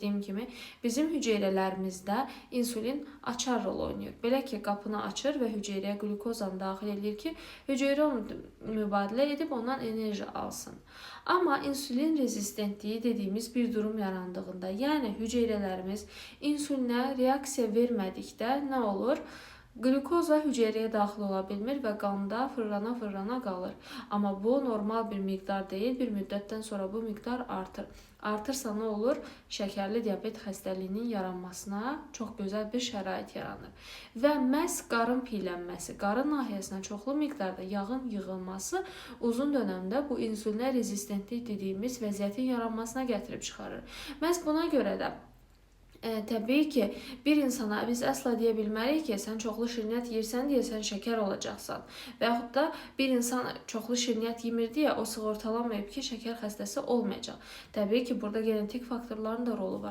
Dediyim kimi, bizim hüceyrələrimizdə insulin açar rol oynayır. Belə ki, qapını açır və hüceyrəyə qlükozanı daxil edir ki, hüceyrə onu mübadilə edib ondan enerji alsın. Amma insulin rezistentliyi dediyimiz bir durum yarandığında, yəni hüceyrələrimiz insulinə reaksiya vermədikdə nə olur? Qlükoza hüceyrəyə daxil ola bilmir və qanda fırlana qalır. Amma bu normal bir miqdar deyil, bir müddətdən sonra bu miqdar artır. Artırsa nə olur? Şəkərli diabet xəstəliyinin yaranmasına çox gözəl bir şərait yaranır. Və məhz qarın piylənməsi, qarın nahiyəsinə çoxlu miqdarda yağın yığılması uzun dönəmdə bu insulinə rezistentlik dediyimiz vəziyyətin yaranmasına gətirib çıxarır. Məhz buna görə də təbii ki, bir insana biz əsla deyə bilmərik ki, sən çoxlu şirniyyat yeyirsən deyə sən şəkər olacaqsan. Və yaxud da bir insan çoxlu şirniyyat yemir deyə o sığortalanmayıb ki, şəkər xəstəsi olmayacaq. Təbii ki, burada genetik faktorların da rolu var.